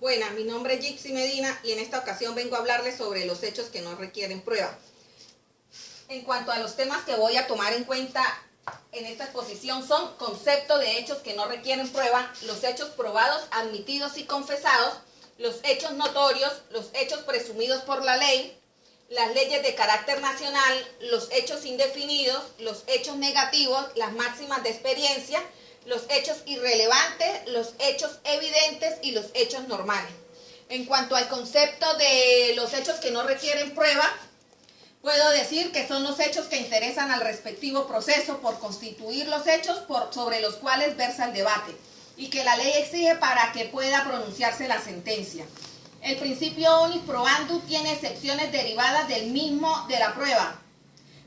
Buenas, mi nombre es Gypsy Medina y en esta ocasión vengo a hablarles sobre los hechos que no requieren prueba. En cuanto a los temas que voy a tomar en cuenta en esta exposición son concepto de hechos que no requieren prueba, los hechos probados, admitidos y confesados, los hechos notorios, los hechos presumidos por la ley, las leyes de carácter nacional, los hechos indefinidos, los hechos negativos, las máximas de experiencia, los hechos irrelevantes, los hechos evidentes y los hechos normales. En cuanto al concepto de los hechos que no requieren prueba, puedo decir que son los hechos que interesan al respectivo proceso por constituir los hechos sobre los cuales versa el debate y que la ley exige para que pueda pronunciarse la sentencia. El principio unis probandum tiene excepciones derivadas del mismo de la prueba.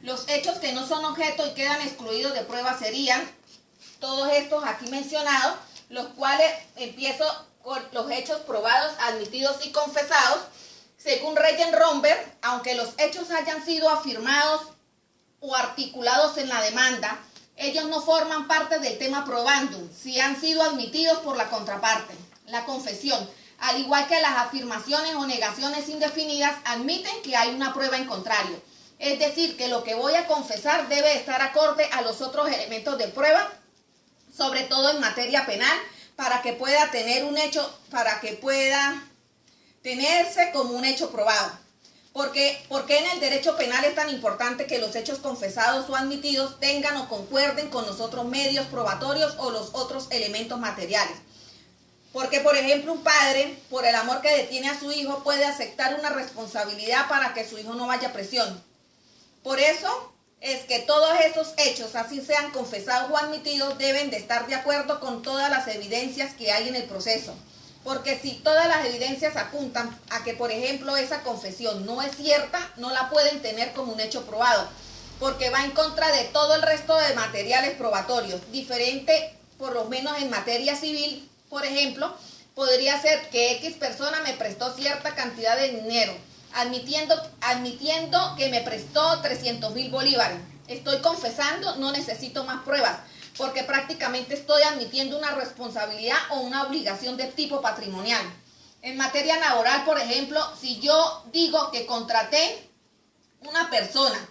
Los hechos que no son objeto y quedan excluidos de prueba serían todos estos aquí mencionados, los cuales empiezo con los hechos probados, admitidos y confesados. Según Reyen-Romberg, aunque los hechos hayan sido afirmados o articulados en la demanda, ellos no forman parte del tema probandum si han sido admitidos por la contraparte. La confesión, al igual que las afirmaciones o negaciones indefinidas, admiten que hay una prueba en contrario. Es decir, que lo que voy a confesar debe estar acorde a los otros elementos de prueba, sobre todo en materia penal, para que pueda tener un hecho, para que pueda tenerse como un hecho probado. ¿Por qué en el derecho penal es tan importante que los hechos confesados o admitidos tengan o concuerden con los otros medios probatorios o los otros elementos materiales? Porque, por ejemplo, un padre, por el amor que detiene a su hijo, puede aceptar una responsabilidad para que su hijo no vaya a prisión. Por eso es que todos esos hechos, así sean confesados o admitidos, deben de estar de acuerdo con todas las evidencias que hay en el proceso. Porque si todas las evidencias apuntan a que, por ejemplo, esa confesión no es cierta, no la pueden tener como un hecho probado, porque va en contra de todo el resto de materiales probatorios. Diferente, por lo menos en materia civil, por ejemplo, podría ser que X persona me prestó cierta cantidad de dinero, admitiendo que me prestó 300.000 bolívares. Estoy confesando, no necesito más pruebas, porque prácticamente estoy admitiendo una responsabilidad o una obligación de tipo patrimonial. En materia laboral, por ejemplo, si yo digo que contraté una persona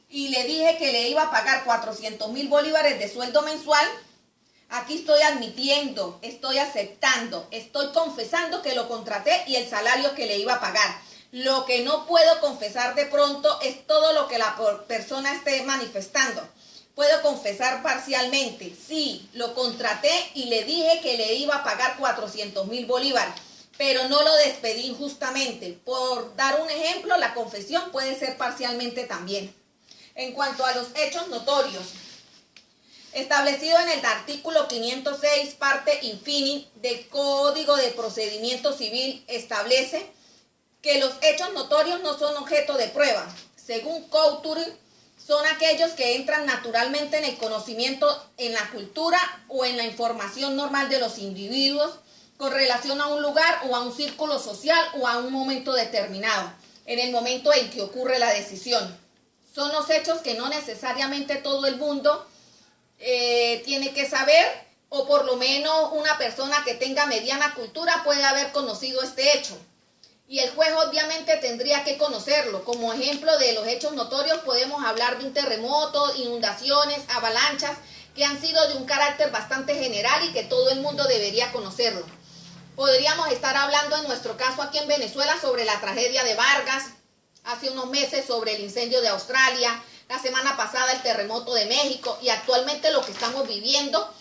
y le dije que le iba a pagar 400.000 bolívares de sueldo mensual, aquí estoy admitiendo, estoy aceptando, estoy confesando que lo contraté y el salario que le iba a pagar. Lo que no puedo confesar de pronto es todo lo que la persona esté manifestando. Puedo confesar parcialmente, sí, lo contraté y le dije que le iba a pagar 400.000 bolívares, pero no lo despedí injustamente. Por dar un ejemplo, la confesión puede ser parcialmente también. En cuanto a los hechos notorios, establecido en el artículo 506, parte infini del Código de Procedimiento Civil, establece que los hechos notorios no son objeto de prueba. Según Couture, son aquellos que entran naturalmente en el conocimiento, en la cultura o en la información normal de los individuos con relación a un lugar o a un círculo social o a un momento determinado, en el momento en que ocurre la decisión. Son los hechos que no necesariamente todo el mundo tiene que saber, o por lo menos una persona que tenga mediana cultura puede haber conocido este hecho. Y el juez obviamente tendría que conocerlo. Como ejemplo de los hechos notorios podemos hablar de un terremoto, inundaciones, avalanchas, que han sido de un carácter bastante general y que todo el mundo debería conocerlo. Podríamos estar hablando en nuestro caso aquí en Venezuela sobre la tragedia de Vargas, hace unos meses sobre el incendio de Australia, la semana pasada el terremoto de México y actualmente lo que estamos viviendo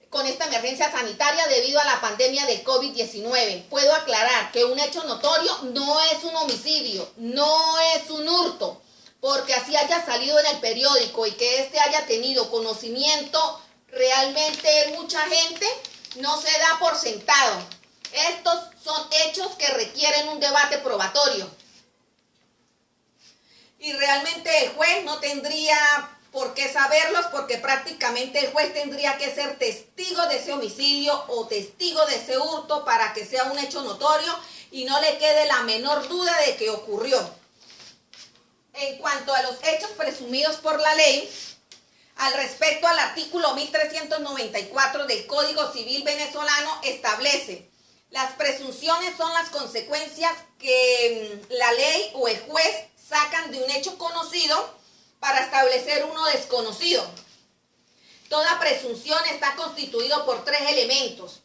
con esta emergencia sanitaria debido a la pandemia del COVID-19. Puedo aclarar que un hecho notorio no es un homicidio, no es un hurto, porque así haya salido en el periódico y que éste haya tenido conocimiento, realmente mucha gente no se da por sentado. Estos son hechos que requieren un debate probatorio. Y realmente el juez no tendría por qué saberlos, porque prácticamente el juez tendría que ser testigo de ese homicidio o testigo de ese hurto para que sea un hecho notorio y no le quede la menor duda de que ocurrió. En cuanto a los hechos presumidos por la ley, al respecto al artículo 1394 del Código Civil venezolano establece: Las presunciones son las consecuencias que la ley o el juez sacan de un hecho conocido para establecer uno desconocido. Toda presunción está constituido por tres elementos: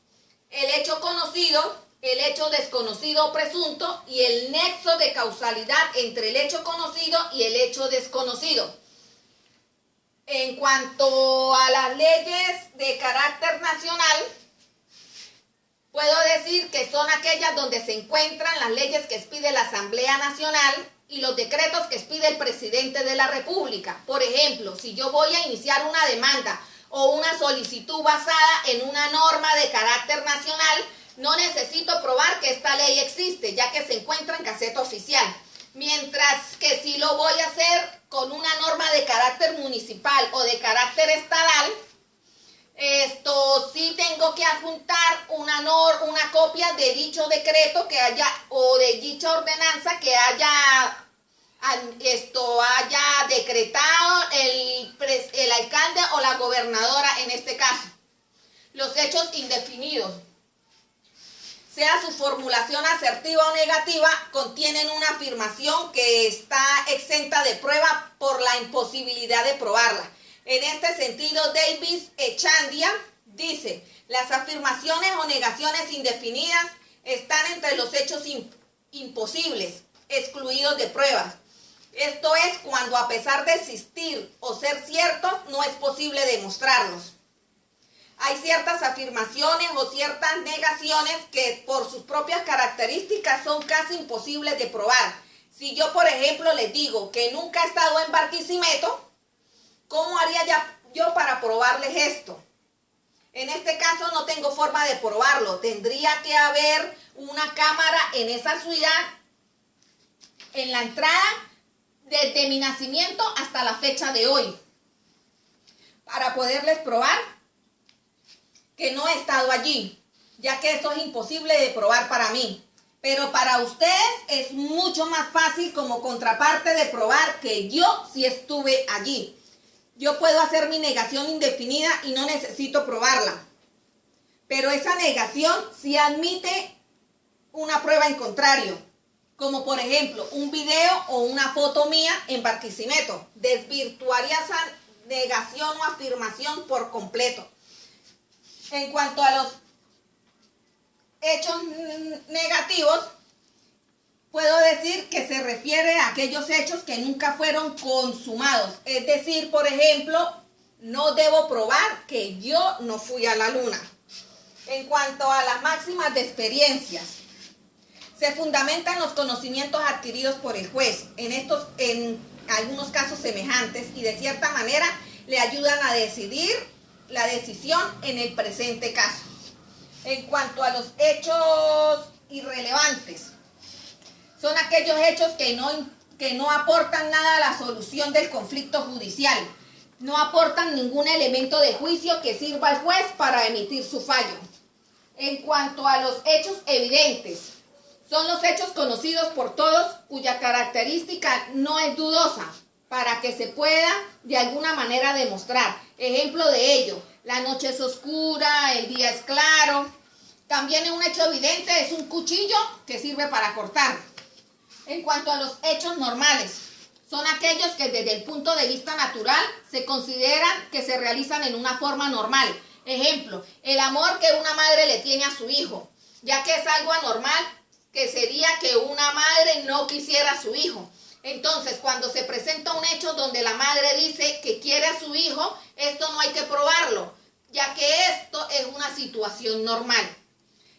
el hecho conocido, el hecho desconocido o presunto y el nexo de causalidad entre el hecho conocido y el hecho desconocido. En cuanto a las leyes de carácter nacional, puedo decir que son aquellas donde se encuentran las leyes que expide la Asamblea Nacional y los decretos que expide el presidente de la República. Por ejemplo, si yo voy a iniciar una demanda o una solicitud basada en una norma de carácter nacional, no necesito probar que esta ley existe, ya que se encuentra en Gaceta Oficial. Mientras que si lo voy a hacer con una norma de carácter municipal o de carácter estatal, sí tengo que adjuntar una copia de dicho decreto que haya o de dicha ordenanza que haya decretado el alcalde o la gobernadora en este caso. Los hechos indefinidos, sea su formulación asertiva o negativa, contienen una afirmación que está exenta de prueba por la imposibilidad de probarla. En este sentido, Davis Echandia dice: las afirmaciones o negaciones indefinidas están entre los hechos imposibles, excluidos de pruebas. Esto es cuando, a pesar de existir o ser ciertos, no es posible demostrarlos. Hay ciertas afirmaciones o ciertas negaciones que por sus propias características son casi imposibles de probar. Si yo, por ejemplo, les digo que nunca he estado en Barquisimeto, ¿cómo haría yo para probarles esto? En este caso no tengo forma de probarlo. Tendría que haber una cámara en esa ciudad, en la entrada, desde mi nacimiento hasta la fecha de hoy, para poderles probar que no he estado allí, ya que eso es imposible de probar para mí. Pero para ustedes es mucho más fácil como contraparte de probar que yo sí estuve allí. Yo puedo hacer mi negación indefinida y no necesito probarla. Pero esa negación sí admite una prueba en contrario, como por ejemplo un video o una foto mía en Barquisimeto. Desvirtuaría esa negación o afirmación por completo. En cuanto a los hechos negativos, puedo decir que se refiere a aquellos hechos que nunca fueron consumados. Es decir, por ejemplo, no debo probar que yo no fui a la luna. En cuanto a las máximas de experiencias, se fundamentan los conocimientos adquiridos por el juez, en algunos casos semejantes, y de cierta manera le ayudan a decidir la decisión en el presente caso. En cuanto a los hechos irrelevantes, son aquellos hechos que no aportan nada a la solución del conflicto judicial, no aportan ningún elemento de juicio que sirva al juez para emitir su fallo. En cuanto a los hechos evidentes, son los hechos conocidos por todos cuya característica no es dudosa para que se pueda de alguna manera demostrar. Ejemplo de ello: la noche es oscura, el día es claro. También un hecho evidente es un cuchillo que sirve para cortar. En cuanto a los hechos normales, son aquellos que desde el punto de vista natural se consideran que se realizan en una forma normal. Ejemplo, el amor que una madre le tiene a su hijo, ya que es algo anormal, que sería que una madre no quisiera a su hijo. Entonces, cuando se presenta un hecho donde la madre dice que quiere a su hijo, esto no hay que probarlo, ya que esto es una situación normal.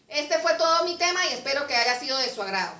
Este fue todo mi tema y espero que haya sido de su agrado.